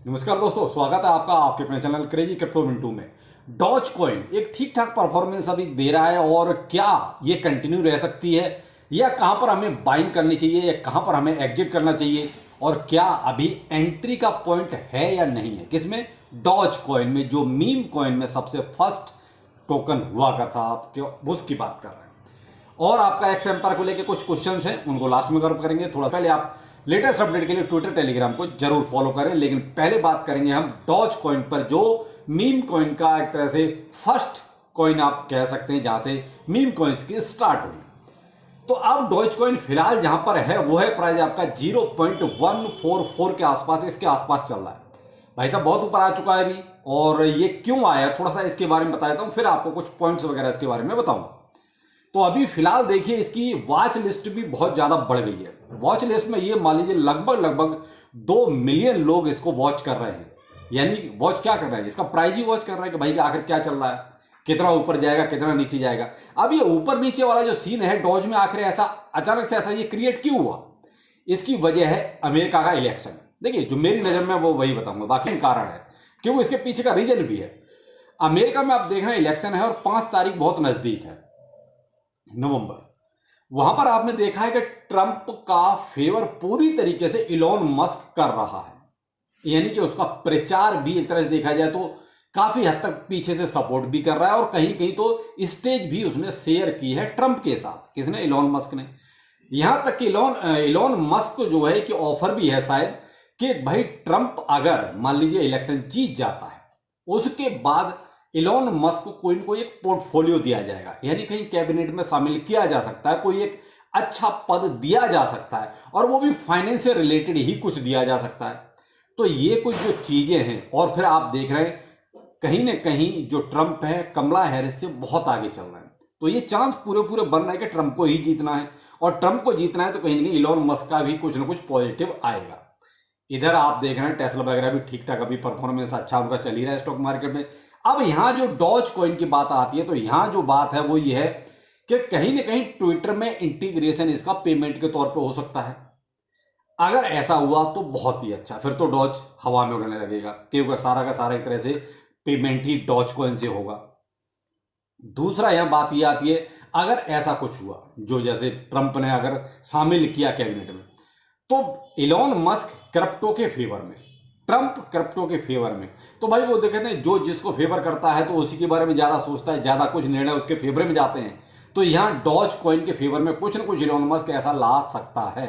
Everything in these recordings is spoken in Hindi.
नमस्कार दोस्तों, स्वागत है आपका आपके अपने चैनल क्रेजी क्रिप्टो मिंटू में। डॉज कॉइन एक ठीक ठाक परफॉर्मेंस अभी दे रहा है और क्या ये कंटिन्यू रह सकती है या कहां पर हमें बाइंग करनी चाहिए या कहां पर हमें एग्जिट करना चाहिए और क्या अभी एंट्री का पॉइंट है या नहीं है। किसमें? डॉज कॉइन में, जो मीम कॉइन में सबसे फर्स्ट टोकन हुआ करता, आप क्यों उसकी बात कर रहे हैं। और आपका एक्स एम्पायर को लेकर कुछ क्वेश्चंस हैं, उनको लास्ट में कवर करेंगे। थोड़ा पहले आप लेटेस्ट अपडेट के लिए ट्विटर टेलीग्राम को जरूर फॉलो करें, लेकिन पहले बात करेंगे हम डॉज कॉइन पर, जो मीम कॉइन का एक तरह से फर्स्ट कॉइन आप कह सकते हैं जहां से मीम कॉइन्स की स्टार्ट हुई। तो अब डॉज कॉइन फिलहाल जहां पर है वो है प्राइस आपका 0.144 के आसपास, इसके आसपास चल रहा है। भाई साहब बहुत ऊपर आ चुका है अभी, और ये क्यों आया थोड़ा सा इसके बारे में बता देता हूं, फिर आपको कुछ पॉइंट्स वगैरह इसके बारे में बताऊंगा। तो अभी फिलहाल देखिए इसकी वॉच लिस्ट भी बहुत ज्यादा बढ़ गई है। वॉच लिस्ट में ये मान लीजिए लगभग 2 मिलियन लोग इसको वॉच कर रहे हैं। यानी वॉच क्या कर रहे हैं, इसका प्राइस ही वॉच कर रहे हैं कि भाई आखिर क्या चल रहा है, कितना ऊपर जाएगा कितना नीचे जाएगा। अब ये ऊपर नीचे वाला जो सीन है डॉज में, आखिर ऐसा अचानक से ऐसा ये क्रिएट क्यों हुआ? इसकी वजह है अमेरिका का इलेक्शन। देखिए जो मेरी नजर में वो वही बताऊंगा, बाकी कारण है क्यों, इसके पीछे का रीजन भी है। अमेरिका में आप देख रहे हैं इलेक्शन है और 5 तारीख बहुत नजदीक है, नवंबर। वहां पर आपने देखा है कि ट्रंप का फेवर पूरी तरीके से इलॉन मस्क कर रहा है। यानी कि उसका प्रचार भी एक तरह से देखा जाए तो काफी हद तक पीछे से सपोर्ट भी कर रहा है, और कहीं कहीं तो स्टेज भी उसने शेयर की है ट्रंप के साथ। किसने? इलॉन मस्क ने। यहां तक कि इलॉन मस्क को जो है कि ऑफर भी है शायद कि भाई ट्रंप अगर मान लीजिए इलेक्शन जीत जाता है, उसके बाद इलॉन मस्क को कोई न कोई एक पोर्टफोलियो दिया जाएगा, यानी कहीं कैबिनेट में शामिल किया जा सकता है, कोई एक अच्छा पद दिया जा सकता है, और वो भी फाइनेंस से रिलेटेड ही कुछ दिया जा सकता है। तो ये कुछ जो चीजें हैं, और फिर आप देख रहे हैं कहीं ना कहीं जो ट्रंप है कमला हैरिस से बहुत आगे चल रहे हैं। तो ये चांस पूरे बन रहा है कि ट्रंप को ही जीतना है, और ट्रंप को जीतना है तो कहीं ना कहीं इलॉन मस्क का भी कुछ ना कुछ पॉजिटिव आएगा। इधर आप देख रहे हैं टेस्ला वगैरह भी ठीक ठाक अभी परफॉर्मेंस अच्छा उनका चल ही रहा है स्टॉक मार्केट में। अब यहां जो डॉज कॉइन की बात आती है, तो यहां जो बात है वो ये है कि कहीं ना कहीं ट्विटर में इंटीग्रेशन इसका पेमेंट के तौर पे हो सकता है। अगर ऐसा हुआ तो बहुत ही अच्छा, फिर तो डॉज हवा में उड़ने लगेगा, क्योंकि सारा का सारा एक तरह से पेमेंट ही डॉज कॉइन से होगा। दूसरा यहां बात यह आती है, अगर ऐसा कुछ हुआ जो जैसे ट्रंप ने अगर शामिल किया कैबिनेट में, तो इलॉन मस्क क्रिप्टो के फेवर में, ट्रंप क्रिप्टो के फेवर में, तो भाई वो देखते हैं जो जिसको फेवर करता है तो उसी के बारे में ज्यादा सोचता है, ज्यादा कुछ निर्णय उसके फेवर में जाते हैं। तो यहां डॉज कॉइन के फेवर में कुछ ना कुछ इलॉन मस्क ऐसा ला सकता है।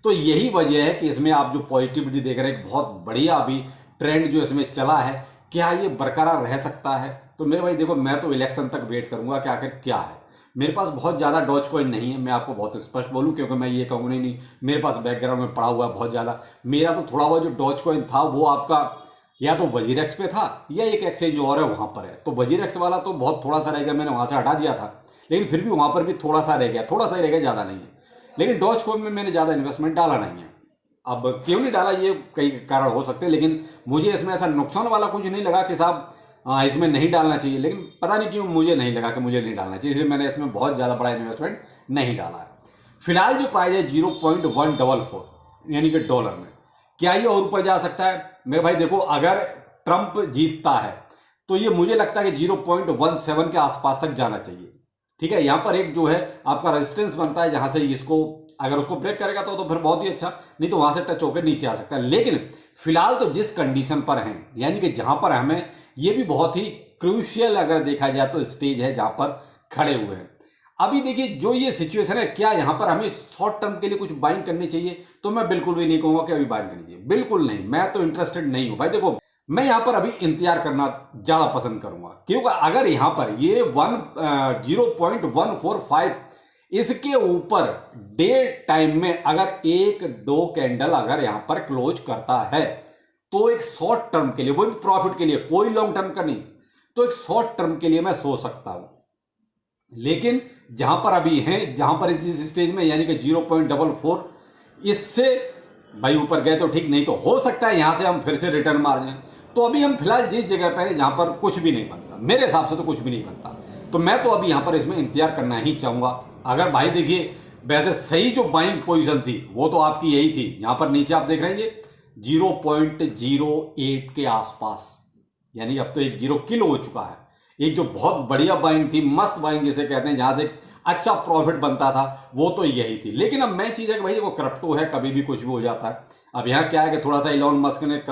तो यही वजह है कि इसमें आप जो पॉजिटिविटी देख रहे हैं, बहुत बढ़िया अभी ट्रेंड जो इसमें चला है, क्या ये बरकरार रह सकता है? तो मेरे भाई देखो, मैं तो इलेक्शन तक वेट करूंगा कि आखिर क्या है। मेरे पास बहुत ज़्यादा डॉज कॉइन नहीं है, मैं आपको बहुत स्पष्ट बोलूं, क्योंकि मैं ये कहूँगा नहीं मेरे पास बैकग्राउंड में पड़ा हुआ है बहुत ज़्यादा। मेरा तो थोड़ा बहुत जो डॉज कॉइन था वो आपका या तो वजीरेक्स पे था या एक एक्सचेंज और है वहाँ पर है। तो वजीरेक्स वाला तो बहुत थोड़ा सा रह गया, मैंने वहाँ से हटा दिया था, लेकिन फिर भी वहाँ पर भी थोड़ा सा रह गया, थोड़ा सा ही रह गया, ज़्यादा नहीं है। लेकिन डॉज कॉइन में मैंने ज़्यादा इन्वेस्टमेंट डाला नहीं है। अब क्यों नहीं डाला, ये कई कारण हो सकते हैं, लेकिन मुझे इसमें ऐसा नुकसान वाला कुछ नहीं लगा कि साहब इसमें नहीं डालना चाहिए। लेकिन पता नहीं क्यों मुझे नहीं लगा कि मुझे नहीं डालना चाहिए, इसलिए मैंने इसमें बहुत ज़्यादा बड़ा इन्वेस्टमेंट नहीं डाला है। फिलहाल जो प्राइस है 0.144 यानी कि डॉलर में, क्या ये और ऊपर जा सकता है? मेरे भाई देखो, अगर ट्रंप जीतता है तो ये मुझे लगता है कि 0.17 के आसपास तक जाना चाहिए। ठीक है, यहाँ पर एक जो है आपका रेजिस्टेंस बनता है, जहां से इसको अगर उसको ब्रेक करेगा तो फिर बहुत ही अच्छा, नहीं तो वहां से टच होकर नीचे आ सकता है। लेकिन फिलहाल तो जिस कंडीशन पर हैं, यानी कि जहां पर हमें ये भी बहुत ही क्रूशियल अगर देखा जाए तो स्टेज है जहां पर खड़े हुए हैं। अभी देखिए जो ये सिचुएशन है, क्या यहां पर हमें शॉर्ट टर्म के लिए कुछ बाइंग करनी चाहिए? तो मैं बिल्कुल भी नहीं कहूंगा कि अभी बाइंग करनी चाहिए, बिल्कुल नहीं। मैं तो इंटरेस्टेड नहीं हूं भाई। देखो मैं यहां पर अभी इंतजार करना ज्यादा पसंद करूंगा, क्योंकि अगर यहां पर ये 0.145 इसके ऊपर डे टाइम में अगर 1-2 कैंडल अगर यहां पर क्लोज करता है, तो एक शॉर्ट टर्म के लिए, वो भी प्रॉफिट के लिए, कोई लॉन्ग टर्म का नहीं, तो एक शॉर्ट टर्म के लिए मैं सोच सकता हूं। लेकिन जहां पर अभी हैं, जहां पर इस स्टेज में यानी कि 0.44, इससे भाई ऊपर गए तो ठीक, नहीं तो हो सकता है यहां से हम फिर से रिटर्न मार जाएं। तो अभी हम फिलहाल जिस जगह पर हैं जहां पर कुछ भी नहीं बनता, मेरे हिसाब से तो कुछ भी नहीं बनता, तो मैं तो अभी यहां पर इसमें इंतजार करना ही चाहूंगा। अगर भाई देखिए वैसे सही जो बाइंग पोजीशन थी वो तो आपकी यही थी, जहां पर नीचे आप देख रहे हैं ये 0.08 के आसपास, यानी अब तो एक जीरो किल हो चुका है। एक जो बहुत बढ़िया बाइंग थी, मस्त बाइंग जिसे कहते हैं, जहां से एक अच्छा प्रॉफिट बनता था, वो तो यही थी। लेकिन अब मैं चीज है कि भाई देखो, क्रिप्टो है, कभी भी कुछ भी हो जाता है। अब यहाँ क्या है कि थोड़ा सा इलॉन मस्क ने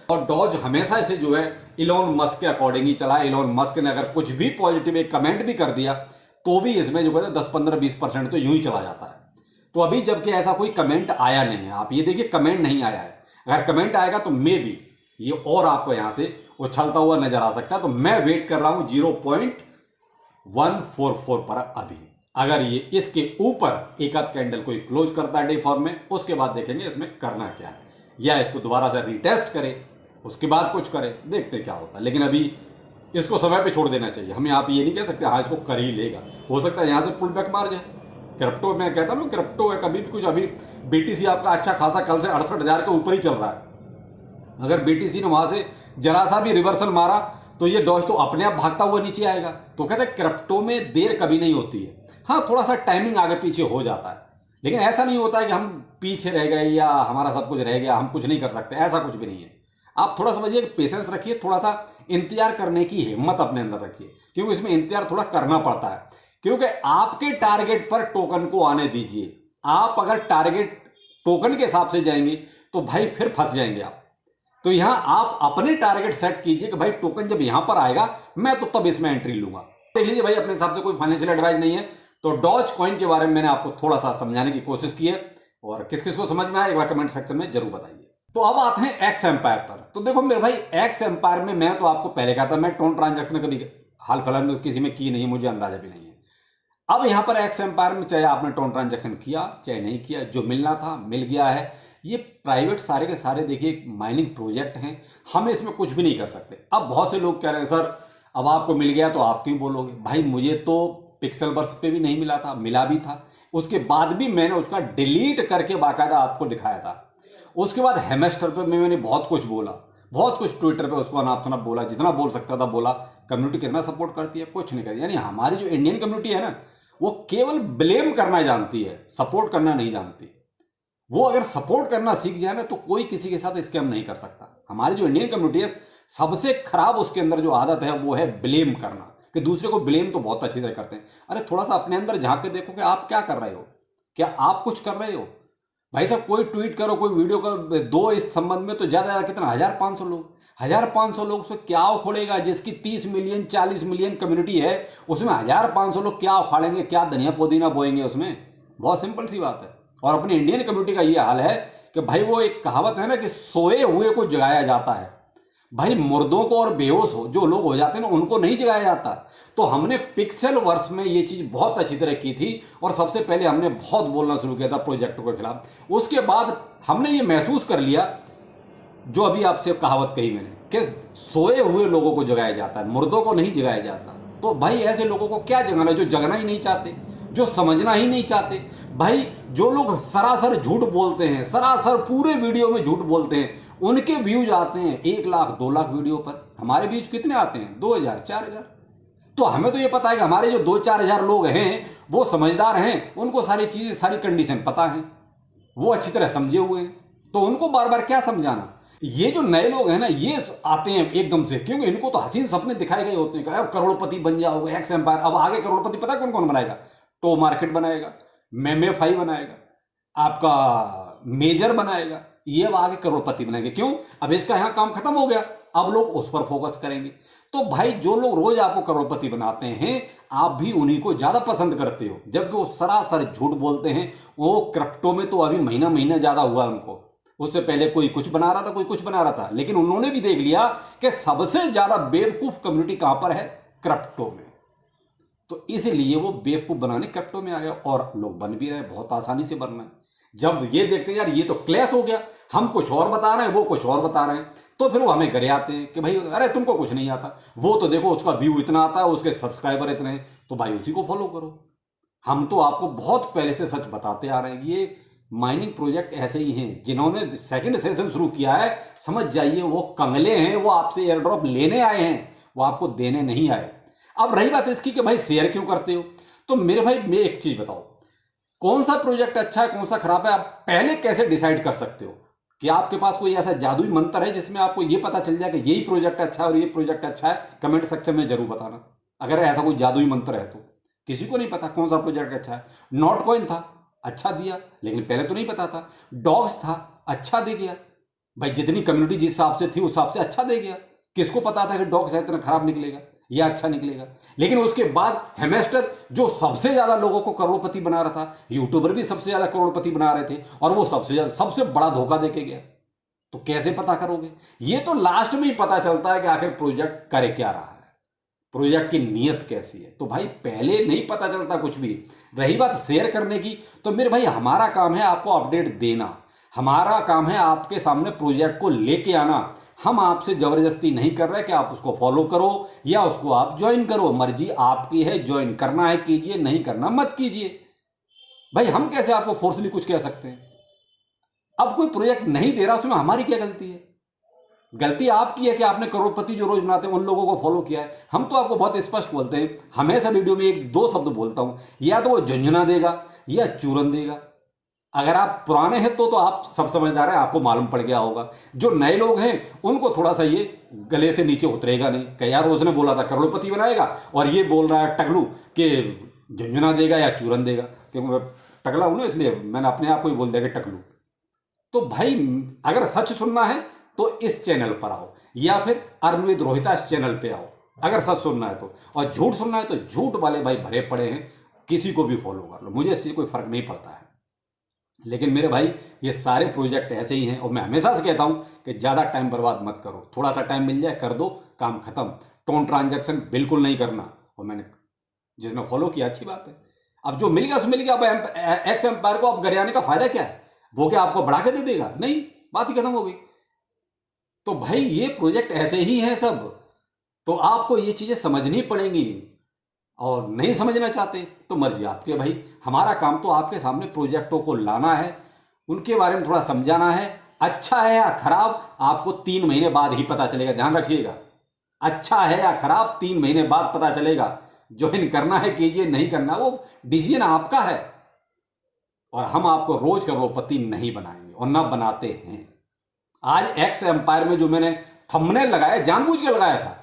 और डॉज हमेशा से जो है इलॉन मस्क के अकॉर्डिंग ही चला। इलॉन मस्क ने अगर कुछ भी पॉजिटिव एक कमेंट भी कर दिया तो भी इसमें जो कहते हैं 10-15-20% तो यूं ही चला जाता है। तो अभी जबकि ऐसा कोई कमेंट आया नहीं है, आप ये देखिए कमेंट नहीं आया है। अगर कमेंट आएगा तो मे भी ये और आपको यहां से उछलता हुआ नजर आ सकता है। तो मैं वेट कर रहा हूं 0.144 पर। अभी अगर ये इसके ऊपर एक आध कैंडल कोई क्लोज करता है डे फॉर्म में, उसके बाद देखेंगे इसमें करना क्या है, या इसको दोबारा से रीटेस्ट करे, उसके बाद कुछ करे, देखते क्या होता है। लेकिन अभी इसको समय पे छोड़ देना चाहिए। हम यहाँ पे ये नहीं कह सकते हाँ इसको कर ही लेगा, हो सकता है यहाँ से पुल बैक मार जाए। क्रिप्टो में कहता हूँ, क्रिप्टो है कभी भी कुछ। अभी बीटीसी आपका अच्छा खासा कल से 68,000 के ऊपर ही चल रहा है। अगर बीटीसी ने वहां से जरा सा भी रिवर्सल मारा तो ये डॉज तो अपने आप भागता हुआ नीचे आएगा। तो कहते हैं क्रिप्टो में देर कभी नहीं होती है। हाँ, थोड़ा सा टाइमिंग आगे पीछे हो जाता है, लेकिन ऐसा नहीं होता है कि हम पीछे रह गए या हमारा सब कुछ रह गया, हम कुछ नहीं कर सकते, ऐसा कुछ भी नहीं है। आप थोड़ा समझिए, पेशेंस रखिए, थोड़ा सा इंतजार करने की हिम्मत अपने अंदर रखिए, क्योंकि इसमें इंतजार थोड़ा करना पड़ता है। क्योंकि आपके टारगेट पर टोकन को आने दीजिए। आप अगर टारगेट टोकन के हिसाब से जाएंगे तो भाई फिर फंस जाएंगे आप। तो यहां आप अपने टारगेट सेट कीजिए कि भाई टोकन जब यहां पर आएगा मैं तो तब इसमें एंट्री लूंगा। देख लीजिए भाई, अपने हिसाब से कोई फाइनेंशियल एडवाइस नहीं है। तो डॉज कॉइन के बारे में मैंने आपको थोड़ा सा समझाने की कोशिश की है, और किस किस को समझ में आया एक बार कमेंट सेक्शन में जरूर बताइए। तो अब आते हैं एक्स एम्पायर पर। तो देखो मेरे भाई, एक्स एम्पायर में मैं तो आपको पहले कहा था, मैं टोन ट्रांजैक्शन कभी हाल फिलहाल में किसी में की नहीं, मुझे अंदाजा भी नहीं है। अब यहां पर एक्स एम्पायर में चाहे आपने टोन ट्रांजैक्शन किया चाहे नहीं किया, जो मिलना था मिल गया है। ये प्राइवेट सारे के सारे देखिए माइनिंग प्रोजेक्ट हैं, हम इसमें कुछ भी नहीं कर सकते। अब बहुत से लोग कह रहे हैं सर अब आपको मिल गया तो आप क्यों बोलोगे। भाई मुझे तो पिक्सेलवर्स पे भी नहीं मिला था, मिला भी था, उसके बाद भी मैंने उसका डिलीट करके बाकायदा आपको दिखाया था। उसके बाद हेमेस्टर पे मैंने बहुत कुछ बोला, बहुत कुछ ट्विटर पे उसको अनाप शनाप बोला, जितना बोल सकता था बोला। कम्युनिटी कितना सपोर्ट करती है, कुछ नहीं करती। यानी हमारी जो इंडियन कम्युनिटी है ना, वो केवल ब्लेम करना जानती है, सपोर्ट करना नहीं जानती। वो अगर सपोर्ट करना सीख जाए ना तो कोई किसी के साथ स्कैम नहीं कर सकता। हमारी जो इंडियन कम्युनिटी है, सबसे खराब उसके अंदर जो आदत है वो है ब्लेम करना, कि दूसरे को ब्लेम तो बहुत अच्छी तरह करते हैं। अरे थोड़ा सा अपने अंदर झांक के देखो कि आप क्या कर रहे हो, क्या आप कुछ कर रहे हो। भाई साहब कोई ट्वीट करो, कोई वीडियो कर दो इस संबंध में, तो ज्यादा कितना 1500 लोग, 1500 लोग से क्या उखड़ेगा। जिसकी 30 मिलियन 40 मिलियन कम्युनिटी है, उसमें 1500 लोग क्या उखाड़ेंगे, क्या धनिया पुदीना बोएंगे उसमें। बहुत सिंपल सी बात है। और अपनी इंडियन कम्युनिटी का ये हाल है कि भाई वो एक कहावत है ना कि सोए हुए को जगाया जाता है। भाई मुर्दों को और बेहोश हो जो लोग हो जाते हैं ना, उनको नहीं जगाया जाता। तो हमने पिक्सेल वर्स में ये चीज बहुत अच्छी तरह की थी, और सबसे पहले हमने बहुत बोलना शुरू किया था प्रोजेक्टों के खिलाफ। उसके बाद हमने ये महसूस कर लिया, जो अभी आपसे कहावत कही मैंने, कि सोए हुए लोगों को जगाया जाता है, मुर्दों को नहीं जगाया जाता। तो भाई ऐसे लोगों को क्या जगाना, जो जगना ही नहीं चाहते, जो समझना ही नहीं चाहते। भाई जो लोग सरासर झूठ बोलते हैं, सरासर पूरे वीडियो में झूठ बोलते हैं, उनके व्यूज आते हैं 1 लाख 2 लाख वीडियो पर। हमारे व्यूज कितने आते हैं? 2000 4000। तो हमें तो ये पता है कि हमारे जो 2-4 हजार लोग हैं वो समझदार हैं, उनको सारी चीजें सारी कंडीशन पता है, वो अच्छी तरह समझे हुए हैं। तो उनको बार बार क्या समझाना। ये जो नए लोग हैं ना, ये आते हैं एकदम से, क्योंकि इनको तो हसीन सपने दिखाए गए होते हैं, अब करोड़पति बन जाओगे, एक्स एम्पायर। अब आगे करोड़पति पता है कौन कौन बनाएगा? टो मार्केट बनाएगा, मेमेफाई बनाएगा, आपका मेजर बनाएगा, ये अब आगे करोड़पति बनाएंगे। क्यों? अब इसका यहां काम खत्म हो गया, अब लोग उस पर फोकस करेंगे। तो भाई जो लोग रोज आपको करोड़पति बनाते हैं, आप भी उन्हीं को ज्यादा पसंद करते हो, जबकि वो सरासर झूठ बोलते हैं। वो क्रिप्टो में तो अभी महीना महीना ज्यादा हुआ उनको, उससे पहले कोई कुछ बना रहा था, कोई कुछ बना रहा था, लेकिन उन्होंने भी देख लिया कि सबसे ज्यादा बेवकूफ कम्युनिटी कहां पर है? क्रिप्टो में। तो इसीलिए वो बेवकूफ बनाने क्रिप्टो में आ गया, और लोग बन भी रहे, बहुत आसानी से बनना है। जब ये देखते हैं यार ये तो क्लैश हो गया, हम कुछ और बता रहे हैं, वो कुछ और बता रहे हैं, तो फिर वो हमें घरे आते हैं कि भाई अरे तुमको कुछ नहीं आता, वो तो देखो उसका व्यू इतना आता है, उसके सब्सक्राइबर इतने हैं, तो भाई उसी को फॉलो करो। हम तो आपको बहुत पहले से सच बताते आ रहे हैं। ये माइनिंग प्रोजेक्ट ऐसे ही हैं, जिन्होंने सेकंड सेशन शुरू किया है, समझ जाइए वो कंगले हैं, वो आपसे एयर ड्रॉप लेने आए हैं, वो आपको देने नहीं आए। अब रही बात इसकी कि भाई शेयर क्यों करते हो, तो मेरे भाई मैं एक चीज बताओ, कौन सा प्रोजेक्ट अच्छा है कौन सा खराब है, आप पहले कैसे डिसाइड कर सकते हो कि आपके पास कोई ऐसा जादुई मंत्र है जिसमें आपको ये पता चल जाए कि यही प्रोजेक्ट अच्छा है और ये प्रोजेक्ट अच्छा है? कमेंट सेक्शन में जरूर बताना अगर ऐसा कोई जादुई मंत्र है तो। किसी को नहीं पता कौन सा प्रोजेक्ट अच्छा है। नॉट कॉइन था, अच्छा दिया, लेकिन पहले तो नहीं पता था। डॉग्स था, अच्छा दे गया भाई, जितनी कम्युनिटी जिस हिसाब से थी उस हिसाब से अच्छा दे गया। किसको पता था कि डॉग्स है इतना खराब निकलेगा या अच्छा निकलेगा? लेकिन उसके बाद हेमस्टर जो सबसे ज्यादा लोगों को करोड़पति बना रहा था, यूट्यूबर भी सबसे ज्यादा करोड़पति बना रहे थे, और वो सबसे बड़ा धोखा देके गया। तो कैसे पता करोगे? ये तो लास्ट में ही पता चलता है कि आखिर प्रोजेक्ट करे क्या रहा है, प्रोजेक्ट की नीयत कैसी है। तो भाई पहले नहीं पता चलता कुछ भी। रही बात शेयर करने की, तो मेरे भाई हमारा काम है आपको अपडेट देना, हमारा काम है आपके सामने प्रोजेक्ट को लेके आना। हम आपसे जबरदस्ती नहीं कर रहे कि आप उसको फॉलो करो या उसको आप ज्वाइन करो, मर्जी आपकी है, ज्वाइन करना है कीजिए, नहीं करना मत कीजिए। भाई हम कैसे आपको फोर्सली कुछ कह सकते हैं? अब कोई प्रोजेक्ट नहीं दे रहा, उसमें हमारी क्या गलती है? गलती आपकी है कि आपने करोड़पति जो रोज बनाते हैं उन लोगों को फॉलो किया है। हम तो आपको बहुत स्पष्ट बोलते हैं, हमेशा वीडियो में एक दो शब्द बोलता हूं, या तो वो झुंझुना देगा या चूरन देगा। अगर आप पुराने हैं तो आप सब समझदार हैं, आपको मालूम पड़ गया होगा। जो नए लोग हैं उनको थोड़ा सा ये गले से नीचे उतरेगा नहीं कि यार उसने बोला था करोड़पति बनाएगा और ये बोल रहा है टगलू कि झुंझुना देगा या चूरन देगा। क्योंकि मैं टगला हूं ना, इसलिए मैंने अपने आप को ही बोल दिया कि टगलू। तो भाई अगर सच सुनना है तो इस चैनल पर आओ, या फिर अर्न विद रोहिता इस चैनल पे आओ अगर सच सुनना है तो। और झूठ सुनना है तो झूठ वाले भाई भरे पड़े हैं, किसी को भी फॉलो कर लो, मुझे इससे कोई फर्क नहीं पड़ता है। लेकिन मेरे भाई ये सारे प्रोजेक्ट ऐसे ही हैं, और मैं हमेशा से कहता हूं कि ज़्यादा टाइम बर्बाद मत करो, थोड़ा सा टाइम मिल जाए कर दो, काम खत्म। टोन ट्रांजैक्शन बिल्कुल नहीं करना। और मैंने जिसने फॉलो किया अच्छी बात है, अब जो मिल गया सो मिल गया। अब एक्स एम्पायर को अब गरियाने का फायदा क्या है? वो क्या आपको बढ़ा के दे देगा? नहीं, बात ही खत्म हो गई। तो भाई ये प्रोजेक्ट ऐसे ही हैं सब, तो आपको ये चीजें समझनी पड़ेंगी। और नहीं समझना चाहते तो मर्जी आपके भाई। हमारा काम तो आपके सामने प्रोजेक्टों को लाना है, उनके बारे में थोड़ा समझाना है। अच्छा है या खराब आपको 3 महीने बाद ही पता चलेगा, ध्यान रखिएगा। अच्छा है या खराब 3 महीने बाद पता चलेगा। ज्वाइन करना है कीजिए, नहीं करना वो डिसीजन आपका है। और हम आपको रोज करोड़पति नहीं बनाएंगे और ना बनाते हैं। आज एक्स एम्पायर में जो मैंने थंबनेल लगाया, जानबूझ के लगाया था,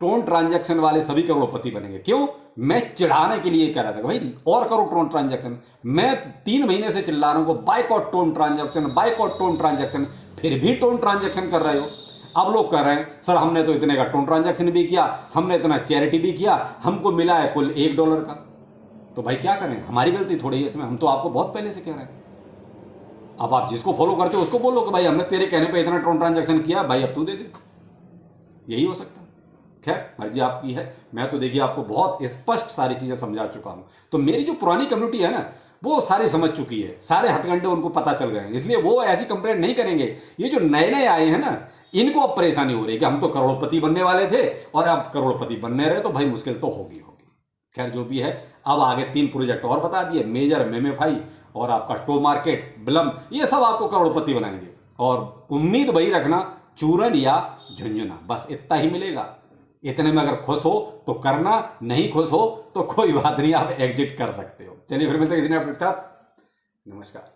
टोन ट्रांजैक्शन वाले सभी करोड़पति बनेंगे। क्यों? मैं चिढ़ाने के लिए कह रहा था भाई और करो टोन ट्रांजैक्शन। मैं 3 महीने से चिल्ला रहा हूं boycott tone transaction, boycott tone transaction, फिर भी टोन ट्रांजैक्शन कर रहे हो। अब लोग कह रहे हैं सर हमने तो इतने का टोन ट्रांजैक्शन भी किया, हमने इतना चैरिटी भी किया, हमको मिला है कुल $1 का। तो भाई क्या करें, हमारी गलती थोड़ी है इसमें, हम तो आपको बहुत पहले से कह रहे हैं। अब आप जिसको फॉलो करते हो उसको बोलो कि भाई हमने तेरे कहने पे इतना टोन ट्रांजैक्शन किया, भाई अब तू दे दे। यही हो सकता है। खैर मर्जी आपकी है। मैं तो देखिए आपको बहुत स्पष्ट सारी चीजें समझा चुका हूं। तो मेरी जो पुरानी कम्युनिटी है ना वो सारी समझ चुकी है, सारे हथकंडे उनको पता चल गए हैं, इसलिए वो ऐसी कंप्लेंट नहीं करेंगे। ये जो नए नए आए हैं ना इनको अब परेशानी हो रही है कि हम तो करोड़पति बनने वाले थे और अब करोड़पति बनने रहे, तो भाई मुश्किल तो होगी। खैर जो भी है, अब आगे 3 प्रोजेक्ट और बता दिए, मेजर, मेमेफाई और आपका टो मार्केट, ब्लम, ये सब आपको करोड़पति बनाएंगे। और उम्मीद वही रखना, चूरन या झुंझुना, बस इतना ही मिलेगा। इतने में अगर खुश हो तो करना, नहीं खुश हो तो कोई बात नहीं, आप एग्जिट कर सकते हो। चलिए फिर मिलते हैं किसी नए अपडेट के साथ। नमस्कार।